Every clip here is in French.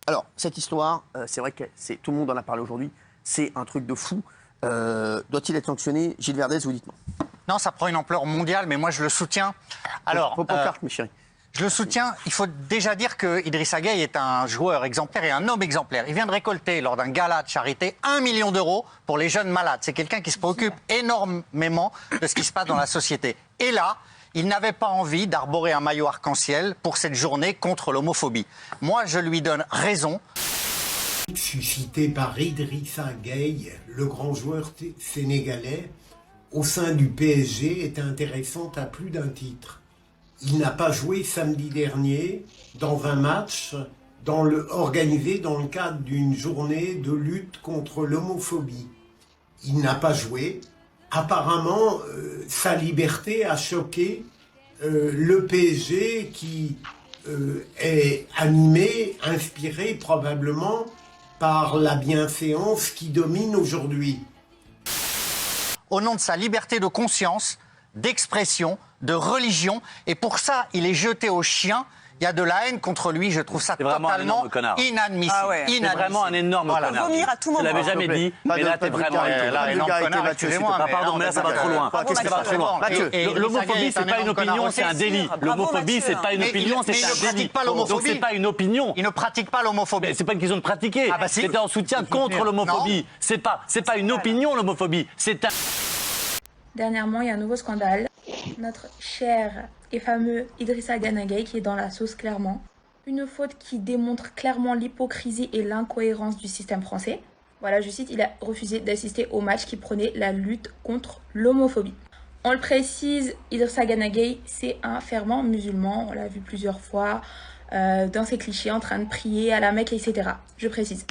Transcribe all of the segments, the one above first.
Alors, cette histoire, c'est vrai que tout le monde en a parlé aujourd'hui, c'est un truc de fou. Doit-il être sanctionné? Gilles Verdez, vous dites non. Non, ça prend une ampleur mondiale, mais moi je le soutiens. Alors, mes chéris. Je le soutiens. Il faut déjà dire que Idrissa Gueye est un joueur exemplaire et un homme exemplaire. Il vient de récolter, lors d'un gala de charité, 1 million d'euros pour les jeunes malades. C'est quelqu'un qui se préoccupe énormément de ce qui se passe dans la société. Et là, il n'avait pas envie d'arborer un maillot arc-en-ciel pour cette journée contre l'homophobie. Moi, je lui donne raison. Suscité par Idrissa Gueye, le grand joueur sénégalais, au sein du PSG, est intéressante à plus d'un titre. Il n'a pas joué samedi dernier dans un match organisé dans le cadre d'une journée de lutte contre l'homophobie. Il n'a pas joué. Apparemment, sa liberté a choqué le PSG qui est animé, inspiré probablement par la bienséance qui domine aujourd'hui. Au nom de sa liberté de conscience, d'expression, de religion, et pour ça, il est jeté aux chiens. Il y a de la haine contre lui, je trouve ça totalement inadmissible. Ah ouais. C'est vraiment un énorme connard. Vomir à tout moment. Je l'avais jamais dit, mais là t'es vraiment un énorme connard. Excusez-moi, pardon, mais là ça va trop loin. Ça va trop loin. L'homophobie, c'est pas une opinion, c'est un délit. L'homophobie, c'est pas une opinion, c'est un délit. Donc c'est pas une opinion. Il ne pratique pas l'homophobie. C'est pas une question de pratiquer. C'était en soutien contre l'homophobie. C'est pas une opinion, l'homophobie. C'est un... Dernièrement, il y a un nouveau scandale. Notre cher et fameux Idrissa Gueye qui est dans la sauce clairement. Une faute qui démontre clairement l'hypocrisie et l'incohérence du système français. Voilà, je cite, il a refusé d'assister au match qui prônait la lutte contre l'homophobie. On le précise, Idrissa Gueye, c'est un fervent musulman. On l'a vu plusieurs fois dans ses clichés en train de prier à la Mecque, etc. Je précise.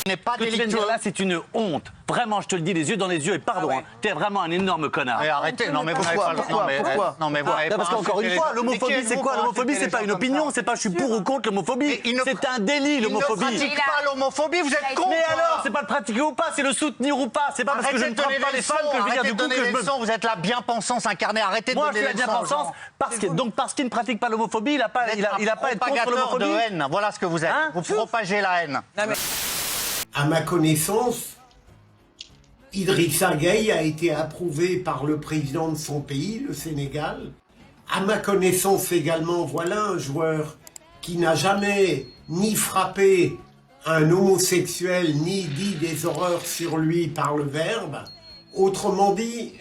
N'est pas Ce que tu viens de dire là, c'est une honte. Vraiment, je te le dis les yeux dans les yeux et pardon, t'es vraiment un énorme connard. Mais arrêtez, non mais pourquoi? Non mais vous parce qu'encore une fois, l'homophobie c'est quoi? L'homophobie c'est pas une opinion, c'est pas je suis pour ou contre l'homophobie. C'est un délit l'homophobie. Il ne pratique pas l'homophobie, vous êtes con. Mais alors, c'est pas le pratiquer ou pas, c'est le soutenir ou pas. C'est pas parce que je ne traite pas les femmes que je veux dire du coup que je me... Vous êtes la bien-pensance incarnée, arrêtez de donner des leçons. Moi je suis la bien-pensance donc parce qu'il ne pratique pas l'homophobie, il a pas à être contre l'homophobie. De haine, voilà ce que vous êtes. Vous propagez la haine. À ma connaissance, Idrissa Gueye a été approuvé par le président de son pays, le Sénégal. À ma connaissance également, voilà un joueur qui n'a jamais ni frappé un homosexuel, ni dit des horreurs sur lui par le verbe. Autrement dit,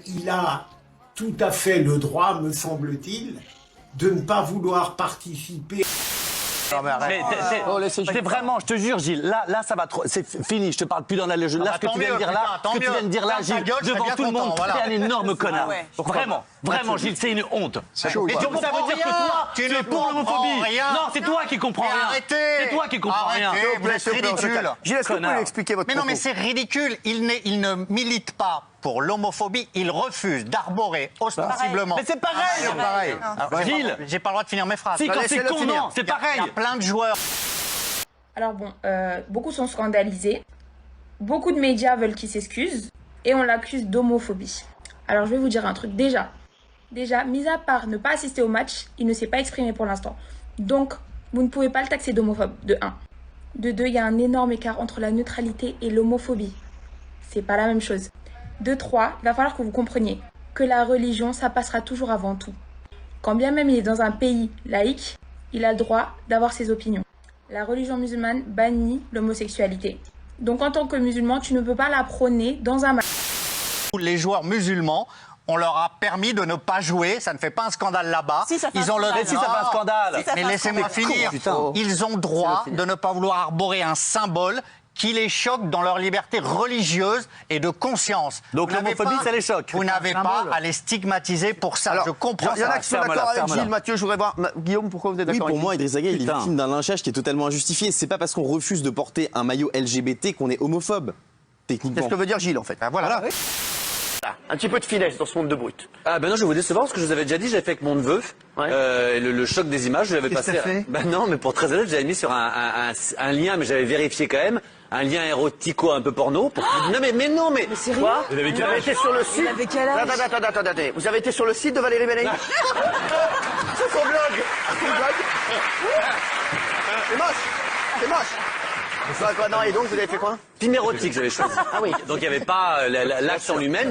il a tout à fait le droit, me semble-t-il, de ne pas vouloir participer. Non mais arrête. C'est vraiment, je te jure Gilles, là ça va trop, c'est fini, je te parle plus dans la légende. Là ce que tu viens de dire là, Gilles, devant tout le monde, t'es un énorme connard. Vraiment Gilles, c'est une honte. Et donc ça veut dire que toi, tu es pour l'homophobie. Non, c'est toi qui comprends rien. C'est toi qui comprends rien. Vous êtes ridicule. Gilles, est-ce que vous pouvez expliquer votre propos? Mais non mais c'est ridicule, il ne milite pas pour l'homophobie, il refuse d'arborer ostensiblement. Mais c'est pareil. Gilles, j'ai pas le droit de finir mes phrases. Si, quand c'est con, non, c'est pareil. Il y a plein de joueurs. Alors bon, beaucoup sont scandalisés. Beaucoup de médias veulent qu'il s'excuse. Et on l'accuse d'homophobie. Alors je vais vous dire un truc. Déjà, mis à part ne pas assister au match, il ne s'est pas exprimé pour l'instant. Donc, vous ne pouvez pas le taxer d'homophobe, de 1. De 2, il y a un énorme écart entre la neutralité et l'homophobie. C'est pas la même chose. De 3, il va falloir que vous compreniez que la religion, ça passera toujours avant tout. Quand bien même il est dans un pays laïque, il a le droit d'avoir ses opinions. La religion musulmane bannit l'homosexualité. Donc en tant que musulman, tu ne peux pas la prôner dans un match. Les joueurs musulmans, on leur a permis de ne pas jouer, ça ne fait pas un scandale là-bas. Si, ça fait Ils ont le Mais si ça fait un scandale. Mais laissez-moi finir. Ils ont droit de ne pas vouloir arborer un symbole qui les choque dans leur liberté religieuse et de conscience. Donc l'homophobie, ça les choque. Vous n'avez pas à les stigmatiser pour ça. Alors, je comprends ça. Il y en a qui sont d'accord avec Gilles, Mathieu, je voudrais voir. Guillaume, pourquoi vous êtes d'accord avec pour moi, Idrissa Gueye, il est victime d'un lynchage qui est totalement injustifié. C'est pas parce qu'on refuse de porter un maillot LGBT qu'on est homophobe, techniquement. C'est ce que veut dire Gilles, en fait. Voilà. Un petit peu de finesse dans ce monde de brut. Ah ben non, je vais vous décevoir parce que je vous avais déjà dit, j'avais fait avec mon neveu, le choc des images, je l'avais passé. Ben non, mais pour très honnête, j'avais mis sur un lien, mais j'avais vérifié quand même, un lien érotico un peu porno. Non mais non mais. c'est rien. Quoi Vous avez été sur le site. Attendez. Vous avez été sur le site de Valérie Mélanie. C'est son blog. C'est moche. C'est moche. Quoi, non, et donc, vous avez fait quoi? Film érotique, j'avais choisi. Ah oui. Donc il n'y avait pas l'acte en lui-même.